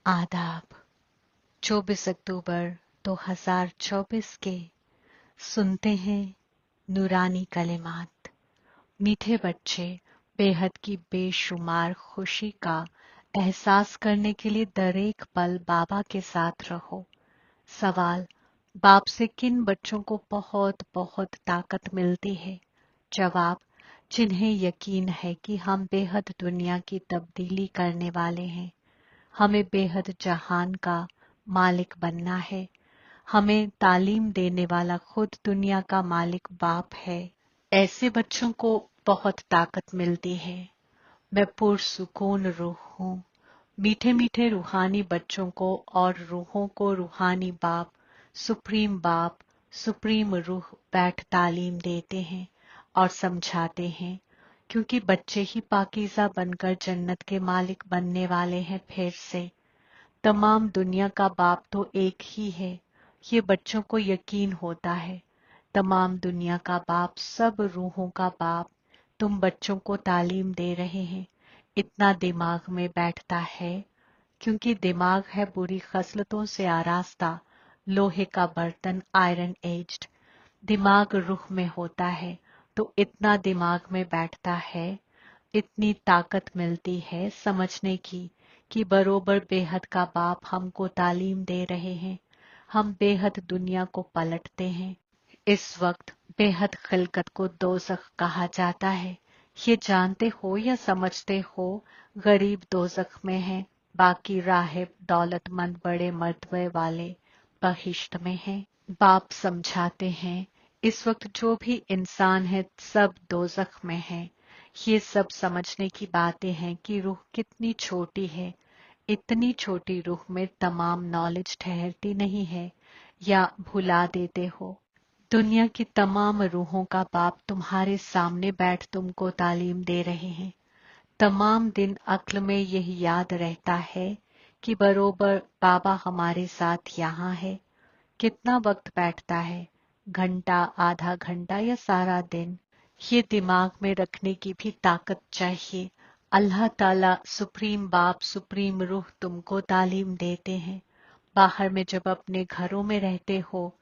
आदाब। 24 अक्टूबर 2024 के सुनते हैं नूरानी कलिमात। मीठे बच्चे बेहद की बेशुमार खुशी का एहसास करने के लिए दर एक पल बाबा के साथ रहो। सवाल, बाप से किन बच्चों को बहुत बहुत ताकत मिलती है? जवाब, जिन्हें यकीन है कि हम बेहद दुनिया की तब्दीली करने वाले हैं। हमें बेहद जहान का मालिक बनना है। हमें तालीम देने वाला खुद दुनिया का मालिक बाप है। ऐसे बच्चों को बहुत ताकत मिलती है। मैं पुरसुकून रूह हूँ। मीठे मीठे रूहानी बच्चों को और रूहों को रूहानी बाप, सुप्रीम रूह बैठ तालीम देते हैं और समझाते हैं, क्योंकि बच्चे ही पाकीज़ा बनकर जन्नत के मालिक बनने वाले हैं। फिर से तमाम दुनिया का बाप तो एक ही है, ये बच्चों को यकीन होता है। तमाम दुनिया का बाप, सब रूहों का बाप तुम बच्चों को तालीम दे रहे हैं। इतना दिमाग में बैठता है, क्योंकि दिमाग है बुरी खसलतों से आरास्ता लोहे का बर्तन, आयरन एज्ड। दिमाग रूह में होता है तो इतना दिमाग में बैठता है, इतनी ताकत मिलती है समझने की कि बरोबर बेहद का बाप हमको तालीम दे रहे हैं। हम बेहद दुनिया को पलटते हैं। इस वक्त बेहद खिलकत को दोज़ख कहा जाता है। ये जानते हो या समझते हो, गरीब दोज़ख में है, बाकी राहिब दौलतमंद बड़े मर्तबे वाले बहिश्त में हैं। बाप समझाते हैं, इस वक्त जो भी इंसान है सब दोज़ख में है। ये सब समझने की बातें हैं कि रूह कितनी छोटी है। इतनी छोटी रूह में तमाम नॉलेज ठहरती नहीं है, या भुला देते हो। दुनिया की तमाम रूहों का बाप तुम्हारे सामने बैठ तुमको तालीम दे रहे हैं। तमाम दिन अक्ल में यही याद रहता है कि बरोबर बाबा हमारे साथ यहाँ है। कितना वक्त बैठता है, घंटा, आधा घंटा या सारा दिन? ये दिमाग में रखने की भी ताकत चाहिए। अल्लाह ताला सुप्रीम बाप, सुप्रीम रूह तुमको तालीम देते हैं। बाहर में जब अपने घरों में रहते हो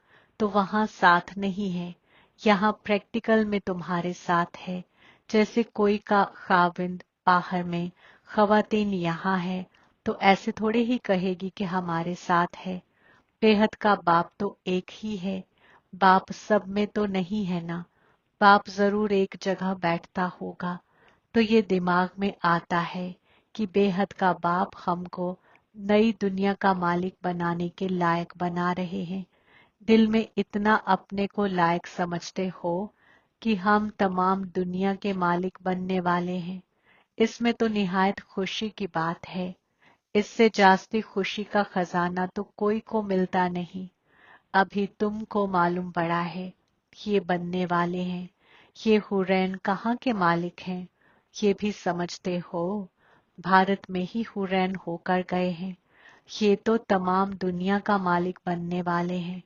तो वहां साथ नहीं है, यहाँ प्रैक्टिकल में तुम्हारे साथ है। जैसे कोई का खाविंद बाहर में, खवातीन यहाँ है, तो ऐसे थोड़े ही कहेगी कि हमारे साथ है। बेहद का बाप तो एक ही है। बाप सब में तो नहीं है ना। बाप जरूर एक जगह बैठता होगा। तो ये दिमाग में आता है कि बेहद का बाप हमको नई दुनिया का मालिक बनाने के लायक बना रहे हैं। दिल में इतना अपने को लायक समझते हो कि हम तमाम दुनिया के मालिक बनने वाले हैं। इसमें तो निहायत खुशी की बात है। इससे जास्ती खुशी का खजाना तो कोई को मिलता नहीं। अभी तुमको मालूम पड़ा है, ये बनने वाले हैं। ये हुरैन कहाँ के मालिक हैं, ये भी समझते हो? भारत में ही हुरैन होकर गए हैं। ये तो तमाम दुनिया का मालिक बनने वाले हैं।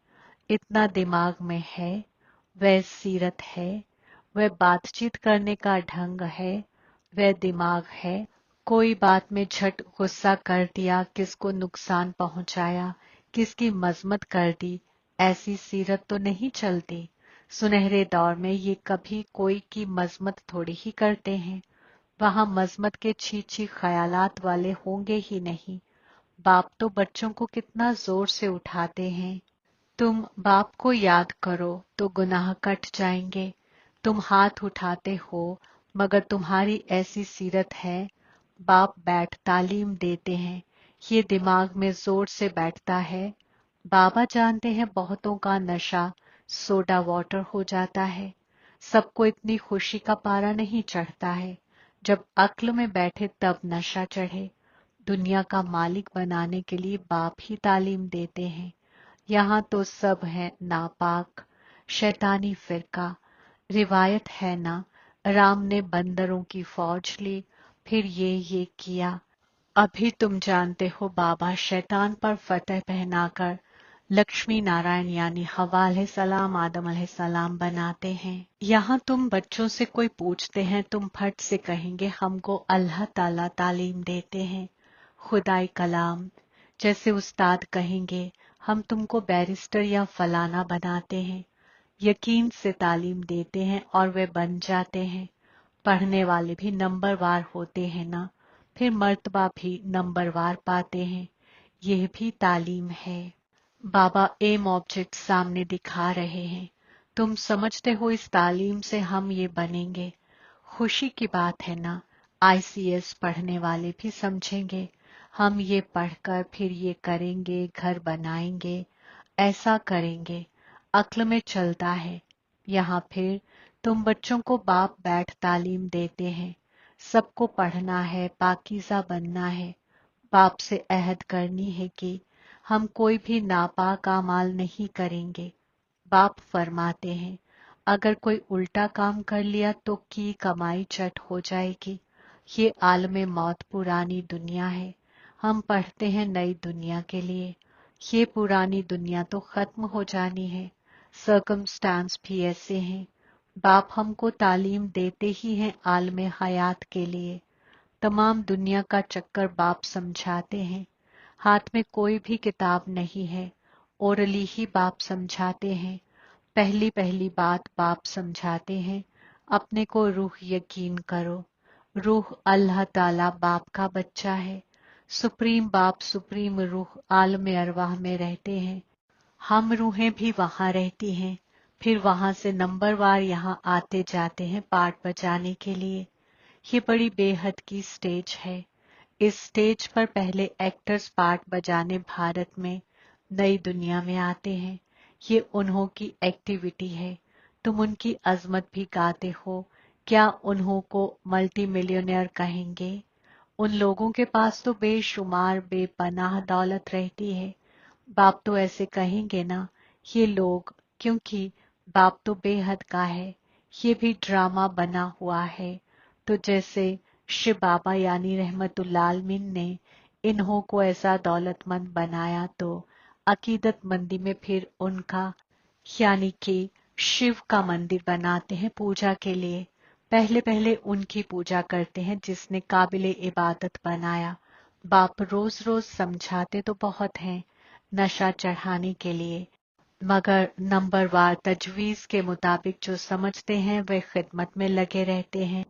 इतना दिमाग में है, वह सीरत है, वह बातचीत करने का ढंग है, वह दिमाग है। कोई बात में झट गुस्सा कर दिया, किसको नुकसान पहुंचाया, किसकी मजमत कर दी, ऐसी सीरत तो नहीं चलती। सुनहरे दौर में ये कभी कोई की मजमत थोड़ी ही करते हैं। वहां मजमत के छी ख्यालात वाले होंगे ही नहीं। बाप तो बच्चों को कितना जोर से उठाते हैं। तुम बाप को याद करो तो गुनाह कट जाएंगे। तुम हाथ उठाते हो, मगर तुम्हारी ऐसी सीरत है। बाप बैठ तालीम देते हैं, ये दिमाग में जोर से बैठता है। बाबा जानते हैं बहुतों का नशा सोडा वाटर हो जाता है। सबको इतनी खुशी का पारा नहीं चढ़ता है। जब अक्ल में बैठे तब नशा चढ़े। दुनिया का मालिक बनाने के लिए बाप ही तालीम देते हैं। यहाँ तो सब है नापाक, शैतानी फिरका। रिवायत है ना, राम ने बंदरों की फौज ली, फिर ये किया। अभी तुम जानते हो बाबा शैतान पर फतह पहनाकर लक्ष्मी नारायण यानी हवा अलैहिस्सलाम, आदम अलैहिस्सलाम बनाते हैं। यहाँ तुम बच्चों से कोई पूछते हैं, तुम फट से कहेंगे हमको अल्लाह ताला तालीम देते हैं। खुदाई कलाम, जैसे उस्ताद कहेंगे हम तुमको बैरिस्टर या फलाना बनाते हैं, यकीन से तालीम देते हैं और वे बन जाते हैं। पढ़ने वाले भी नंबरवार होते हैं ना, फिर मर्तबा भी नंबरवार पाते हैं। यह भी तालीम है। बाबा एम ऑब्जेक्ट सामने दिखा रहे हैं। तुम समझते हो इस तालीम से हम ये बनेंगे। खुशी की बात है ना, आईसीएस पढ़ने वाले भी समझेंगे हम ये पढ़कर फिर ये करेंगे, घर बनाएंगे, ऐसा करेंगे, अक्ल में चलता है। यहाँ फिर तुम बच्चों को बाप बैठ तालीम देते हैं, सबको पढ़ना है, पाकीज़ा बनना है। बाप से अहद करनी है कि हम कोई भी नापाक अमाल नहीं करेंगे। बाप फरमाते हैं अगर कोई उल्टा काम कर लिया तो की कमाई चट हो जाएगी। ये आलमे मौत पुरानी दुनिया है, हम पढ़ते हैं नई दुनिया के लिए। ये पुरानी दुनिया तो खत्म हो जानी है। सर्कमस्टांस भी ऐसे हैं। बाप हमको तालीम देते ही हैं आलमे हयात के लिए। तमाम दुनिया का चक्कर बाप समझाते हैं। हाथ में कोई भी किताब नहीं है, ओरली ही बाप समझाते हैं। पहली पहली बात बाप समझाते हैं, अपने को रूह यकीन करो। रूह अल्लाह ताला बाप का बच्चा है। सुप्रीम बाप सुप्रीम रूह आलम अरवाह में रहते हैं। हम रूहें भी वहां रहती हैं, फिर वहां से नंबरवार यहाँ आते जाते हैं पार्ट बजाने के लिए। ये बड़ी बेहद की स्टेज है। इस स्टेज पर पहले एक्टर्स पार्ट बजाने भारत में, नई दुनिया में आते हैं। ये उन्हों की एक्टिविटी है। तुम उनकी अजमत भी गाते हो। क्या उन्हों को मल्टी मिलियनेयर कहेंगे? उन लोगों के पास तो बेशुमार बेपनाह दौलत रहती है। बाप तो ऐसे कहेंगे ना, ये लोग, क्योंकि बाप तो बेहद का है। ये भी ड्रामा बना हुआ है। तो जैसे शिव बाबा यानी रहमतुल्लाह आलमीन ने इन्हों को ऐसा दौलतमंद बनाया, तो अकीदतमंदी में फिर उनका यानी कि शिव का मंदिर बनाते हैं पूजा के लिए। पहले पहले उनकी पूजा करते हैं जिसने काबिले इबादत बनाया। बाप रोज रोज समझाते तो बहुत हैं नशा चढ़ाने के लिए, मगर नंबरवार तजवीज के मुताबिक जो समझते हैं वे खिदमत में लगे रहते हैं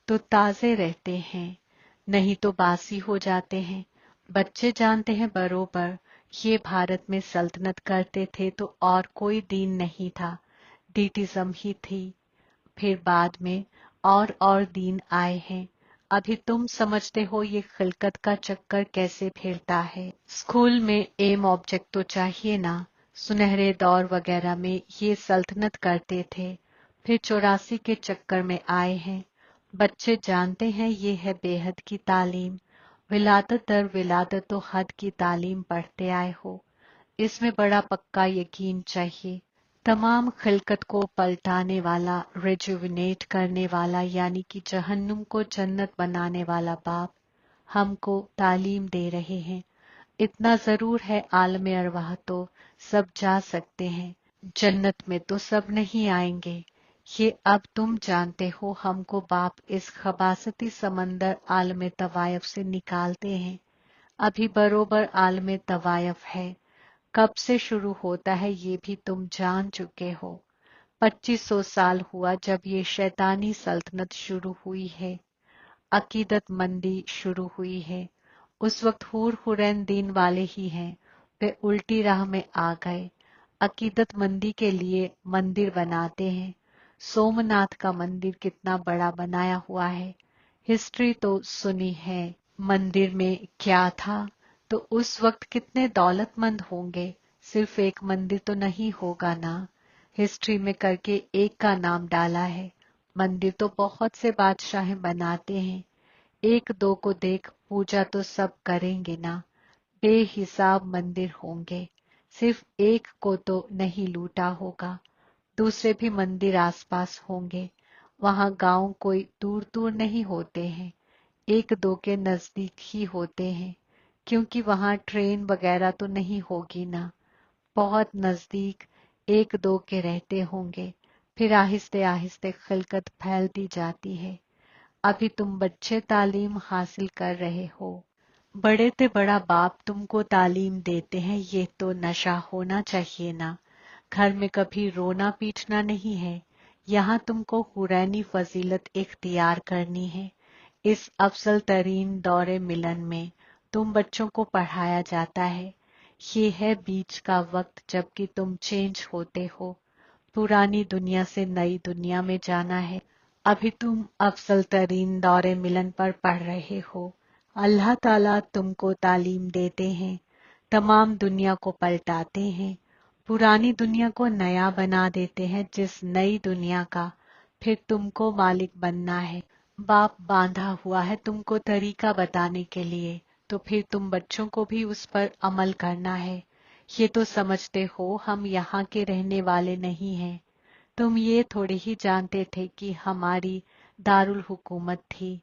तो ताजे रहते हैं, नहीं तो बासी हो जाते हैं। बच्चे जानते हैं बरोबर ये भारत में सल्तनत करते थे तो और कोई दीन नहीं था, डीटिज्म ही थी। फिर बाद में और दीन आए हैं। अभी तुम समझते हो ये खिलकत का चक्कर कैसे फिरता है। स्कूल में एम ऑब्जेक्ट तो चाहिए ना। सुनहरे दौर वगैरह में ये सल्तनत करते थे, फिर 84 के चक्कर में आए हैं। बच्चे जानते हैं ये है बेहद की तालीम। विलादत दर विलादत तो हद की तालीम पढ़ते आए हो, इसमें बड़ा पक्का यकीन चाहिए। तमाम खिलकत को पलटाने वाला, रिजुविनेट करने वाला यानी कि जहन्नुम को जन्नत बनाने वाला बाप हमको तालीम दे रहे हैं। इतना जरूर है आलम अरवाह तो सब जा सकते हैं, जन्नत में तो सब नहीं आएंगे। ये अब तुम जानते हो हमको बाप इस खबासती समंदर आलम तवायफ से निकालते हैं। अभी बरोबर आलम तवायफ है। कब से शुरू होता है ये भी तुम जान चुके हो। 2500 साल हुआ जब ये शैतानी सल्तनत शुरू हुई है, अकीदत मंदी शुरू हुई है। उस वक्त हूर हुरैन दीन वाले ही हैं, वे उल्टी राह में आ गए। अकीदत मंदी के लिए मंदिर बनाते हैं। सोमनाथ का मंदिर कितना बड़ा बनाया हुआ है, हिस्ट्री तो सुनी है। मंदिर में क्या था, तो उस वक्त कितने दौलतमंद होंगे। सिर्फ एक मंदिर तो नहीं होगा ना, हिस्ट्री में करके एक का नाम डाला है। मंदिर तो बहुत से बादशाह बनाते हैं, एक दो को देख पूजा तो सब करेंगे ना। बेहिसाब मंदिर होंगे, सिर्फ एक को तो नहीं लूटा होगा। दूसरे भी मंदिर आसपास होंगे। वहां गांव कोई दूर दूर नहीं होते हैं, एक दो के नजदीक ही होते हैं, क्योंकि वहां ट्रेन वगैरह तो नहीं होगी ना। बहुत नजदीक एक दो के रहते होंगे, फिर आहिस्ते आहिस्ते खिलकत फैलती जाती है। अभी तुम बच्चे तालीम हासिल कर रहे हो। बड़े ते बड़ा बाप तुमको तालीम देते हैं, ये तो नशा होना चाहिए ना। घर में कभी रोना पीटना नहीं है, यहाँ तुमको हुरैनी फजीलत इख्तियार करनी है। इस अफसल तरीन दौरे मिलन में तुम बच्चों को पढ़ाया जाता है। ये है बीच का वक्त जबकि तुम चेंज होते हो, पुरानी दुनिया से नई दुनिया में जाना है। अभी तुम अफसल तरीन दौरे मिलन पर पढ़ रहे हो। अल्लाह ताला तुमको तालीम देते हैं, तमाम दुनिया को पलटाते हैं, पुरानी दुनिया को नया बना देते हैं। जिस नई दुनिया का फिर तुमको मालिक बनना है। बाप बांधा हुआ है तुमको तरीका बताने के लिए, तो फिर तुम बच्चों को भी उस पर अमल करना है। ये तो समझते हो हम यहाँ के रहने वाले नहीं हैं। तुम ये थोड़े ही जानते थे कि हमारी दारुल हुकूमत थी।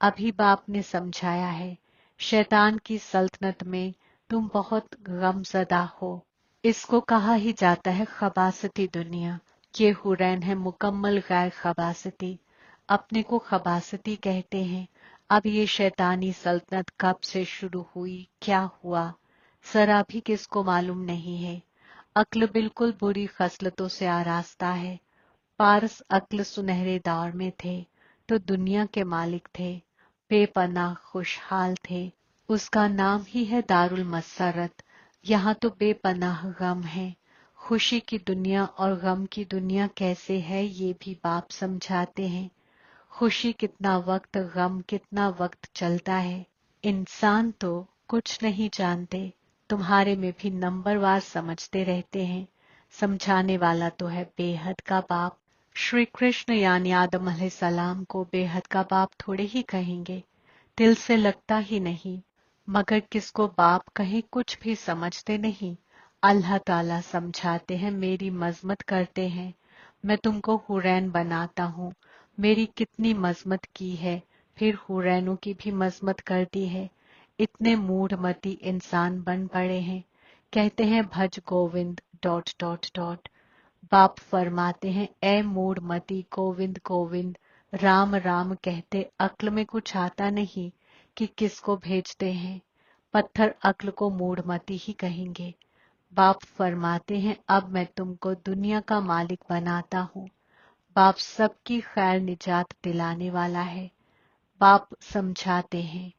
अभी बाप ने समझाया है, शैतान की सल्तनत में तुम बहुत गमज़दा हो। इसको कहा ही जाता है खबासती दुनिया। ये हुरैन है मुकम्मल गैर खबासती, अपने को खबासती कहते हैं। अब ये शैतानी सल्तनत कब से शुरू हुई, क्या हुआ, जरा भी किसको मालूम नहीं है। अक्ल बिल्कुल बुरी खसलतों से आरास्ता है। पारस अक्ल सुनहरे दौर में थे तो दुनिया के मालिक थे, बेपनाह खुशहाल थे। उसका नाम ही है दारुल मस्सरत। यहाँ तो बेपनाह गम है। खुशी की दुनिया और गम की दुनिया कैसे है ये भी बाप समझाते हैं। खुशी कितना वक्त, गम कितना वक्त चलता है। इंसान तो कुछ नहीं जानते, तुम्हारे में भी नंबरवार समझते रहते हैं। समझाने वाला तो है बेहद का बाप। श्री कृष्ण यानी आदम अलैहिस्सलाम को बेहद का बाप थोड़े ही कहेंगे, दिल से लगता ही नहीं। मगर किसको बाप कहें कुछ भी समझते नहीं। अल्लाह ताला समझाते हैं, मेरी मजमत करते हैं, मैं तुमको हुरैन बनाता हूँ। मेरी कितनी मजमत की है, फिर हुरैनों की भी मजमत कर दी है। इतने मूढ़मती इंसान बन पड़े हैं, कहते हैं भज गोविंद डॉट डॉट डॉट। बाप फरमाते हैं, ए मूढ़मती गोविंद गोविंद राम राम कहते अक्ल में कुछ आता नहीं कि किसको भेजते हैं। पत्थर अक्ल को मूढ़मती ही कहेंगे। बाप फरमाते हैं, अब मैं तुमको दुनिया का मालिक बनाता हूँ। बाप सबकी खैर निजात दिलाने वाला है। बाप समझाते हैं,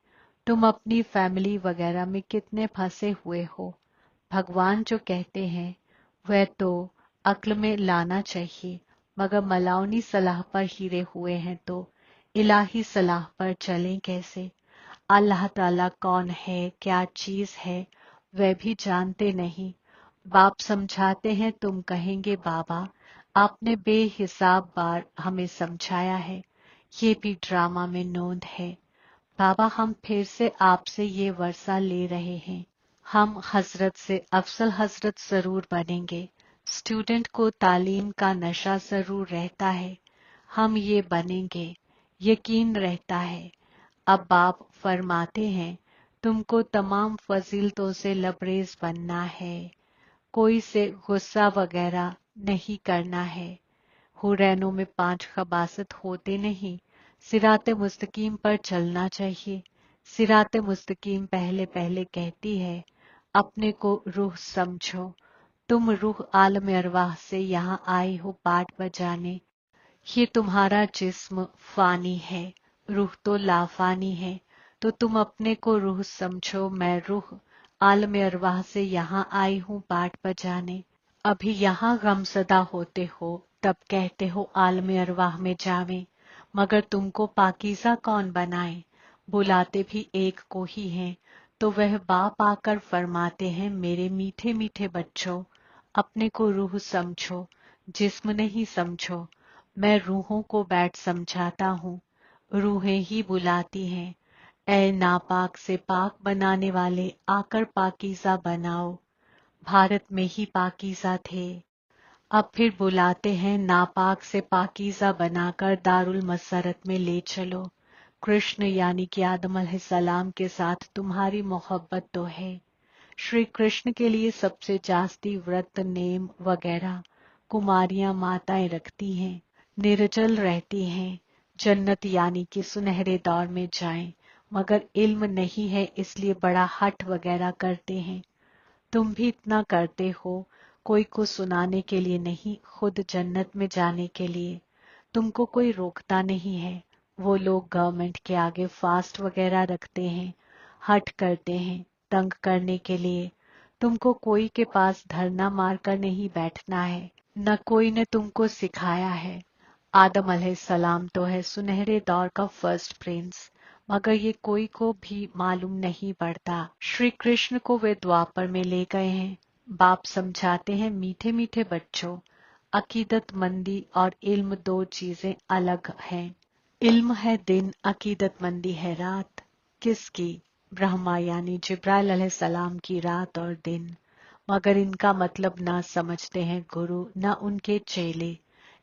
तुम अपनी फैमिली वगैरह में कितने फंसे हुए हो। भगवान जो कहते हैं वह तो अक्ल में लाना चाहिए, मगर मलाउनी सलाह पर हीरे हुए हैं तो इलाही सलाह पर चलें कैसे। अल्लाह ताला कौन है, क्या चीज है, वह भी जानते नहीं। बाप समझाते हैं, तुम कहेंगे बाबा आपने बेहिसाब बार हमें समझाया है, ये भी ड्रामा में नोंद है। बाबा हम फिर से आपसे ये वर्षा ले रहे हैं, हम हजरत से अफसल हजरत जरूर बनेंगे। स्टूडेंट को तालीम का नशा जरूर रहता है, हम ये बनेंगे, यकीन रहता है। अब बाप फरमाते हैं, तुमको तमाम फजीलतों से लबरेज बनना है, कोई से गुस्सा वगैरह नहीं करना है। हुरैनों में 5 खबासत होते नहीं, सिराते मुस्तकीम पर चलना चाहिए। सिराते मुस्तकीम पहले पहले कहती है, अपने को रूह समझो। तुम रूह आलम अरवाह से यहाँ आए हो पाठ बजाने। ये तुम्हारा जिस्म फानी है, रूह तो लाफानी है। तो तुम अपने को रूह समझो, मैं रूह आलम अरवाह से यहाँ आई हूँ पाठ बजाने। अभी यहाँ गमज़दा होते हो, तब कहते हो आलम अरवाह में जावें। मगर तुमको पाकीज़ा कौन बनाए, बुलाते भी एक को ही हैं। तो वह बाप आकर फरमाते हैं, मेरे मीठे मीठे बच्चों, अपने को रूह समझो, जिस्म नहीं समझो। मैं रूहों को बैठ समझाता हूँ, रूहें ही बुलाती हैं। ऐ नापाक से पाक बनाने वाले, आकर पाकीज़ा बनाओ। भारत में ही पाकीज़ा थे, अब फिर बुलाते हैं, नापाक से पाकीज़ा बनाकर दारुल मसरत में ले चलो। कृष्ण यानी कि आदम अलैहिस्सलाम के साथ तुम्हारी मोहब्बत तो है। श्री कृष्ण के लिए सबसे जास्ती व्रत नेम वगैरह कुमारियां माताएं रखती हैं, निर्जल रहती हैं। जन्नत यानी कि सुनहरे दौर में जाएं, मगर इल्म नहीं है इसलिए बड़ा हठ वगैरह करते हैं। तुम भी इतना करते हो, कोई को सुनाने के लिए नहीं, खुद जन्नत में जाने के लिए। तुमको कोई रोकता नहीं है। वो लोग गवर्नमेंट के आगे फास्ट वगैरह रखते हैं, हट करते हैं तंग करने के लिए। तुमको कोई के पास धरना मारकर नहीं बैठना है, न कोई ने तुमको सिखाया है। आदम अलैहिस्सलाम तो है सुनहरे दौर का फर्स्ट प्रिंस, मगर ये कोई को भी मालूम नहीं पड़ता। श्री कृष्ण को वे द्वापर में ले गए हैं। बाप समझाते हैं, मीठे मीठे बच्चों, अकीदतमंदी और इल्म दो चीजें अलग हैं। इल्म है दिन, अकीदतमंदी है रात। किसकी? ब्रह्मा यानी जिब्राइल अलैहिस्सलाम की रात और दिन। मगर इनका मतलब ना समझते हैं गुरु न उनके चेले।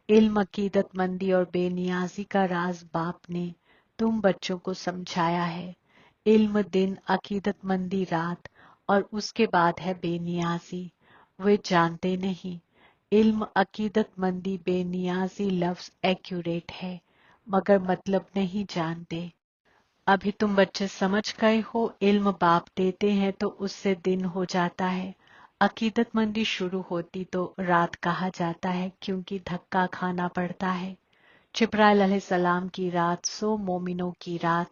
इल्म, अकीदतमंदी और बेनियाजी का राज बाप ने तुम बच्चों को समझाया है। इल्म दिन, अकीदतमंदी रात और उसके बाद है बेनियाजी। वे जानते नहीं। इल्म, अकीदतमंदी, बेनियाजी लफ्ज एक्यूरेट है, मगर मतलब नहीं जानते। अभी तुम बच्चे समझ गए हो, इल्म बाप देते हैं तो उससे दिन हो जाता है। अकीदतमंदी शुरू होती तो रात कहा जाता है क्योंकि धक्का खाना पड़ता है। जिब्राइल अलैहिस्सलाम की रात, सो मोमिनों की रात,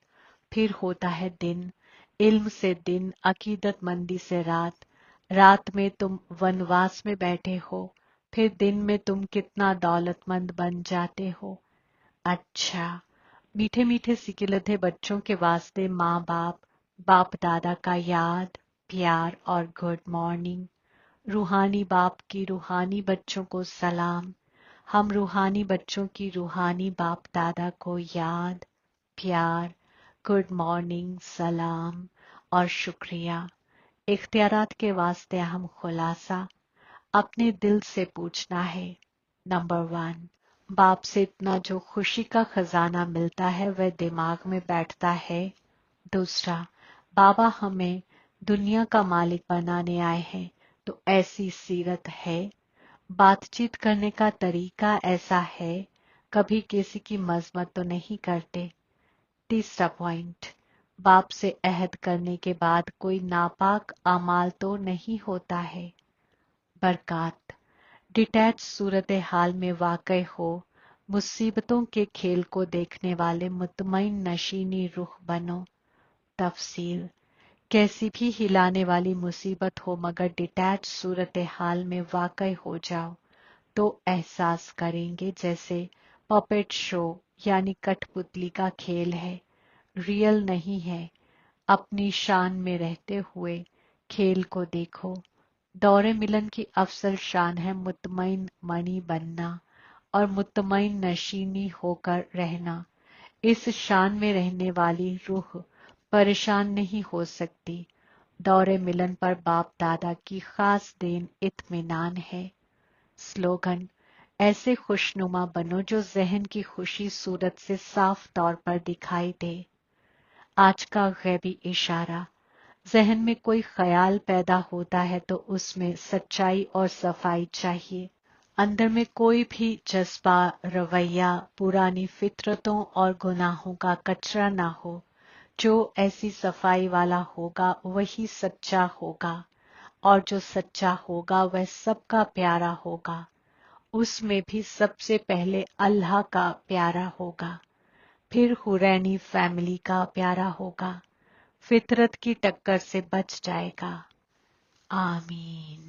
फिर होता है दिन। इल्म से दिन, अकीदतमंदी से रात। रात में तुम वनवास में बैठे हो, फिर दिन में तुम कितना दौलतमंद बन जाते हो। अच्छा, मीठे मीठे सिकिलधे बच्चों के वास्ते माँ बाप, बाप दादा का याद, प्यार और गुड मॉर्निंग। रूहानी बाप की रूहानी बच्चों को सलाम। हम रूहानी बच्चों की रूहानी बाप दादा को याद, प्यार, गुड मॉर्निंग, सलाम और शुक्रिया। इख्तियारात के वास्ते हम खुलासा अपने दिल से पूछना है। नंबर 1, बाप से इतना जो खुशी का खजाना मिलता है वह दिमाग में बैठता है। दूसरा, बाबा हमें दुनिया का मालिक बनाने आए हैं तो ऐसी सीरत है। बातचीत करने का तरीका ऐसा है, कभी किसी की मजमत तो नहीं करते। तीसरा पॉइंट, बाप से अहद करने के बाद कोई नापाक अमाल तो नहीं होता है। बरकत, डिटैच सूरत हाल में वाक़ई हो, मुसीबतों के खेल को देखने वाले मुतमईन नशीनी रुख बनो। तफसील, कैसी भी हिलाने वाली मुसीबत हो मगर डिटैच सूरत हाल में वाक़ई हो जाओ तो एहसास करेंगे जैसे पपेट शो यानी कठपुतली का खेल है, रियल नहीं है। अपनी शान में रहते हुए खेल को देखो। दौरे मिलन की अफसल शान है मुतमईन मणि बनना और मुतमईन नशीनी होकर रहना। इस शान में रहने वाली रूह परेशान नहीं हो सकती। दौरे मिलन पर बाप दादा की खास देन इत्मीनान है। स्लोगन, ऐसे खुशनुमा बनो जो जहन की खुशी सूरत से साफ तौर पर दिखाई दे। आज का गैबी इशारा, जहन में कोई ख्याल पैदा होता है तो उसमें सच्चाई और सफाई चाहिए। अंदर में कोई भी जज्बा, रवैया, पुरानी फितरतों और गुनाहों का कचरा ना हो। जो ऐसी सफाई वाला होगा वही सच्चा होगा, और जो सच्चा होगा वह सबका प्यारा होगा। उसमें भी सबसे पहले अल्लाह का प्यारा होगा, फिर हुरैनी फैमिली का प्यारा होगा, फितरत की टक्कर से बच जाएगा। आमीन।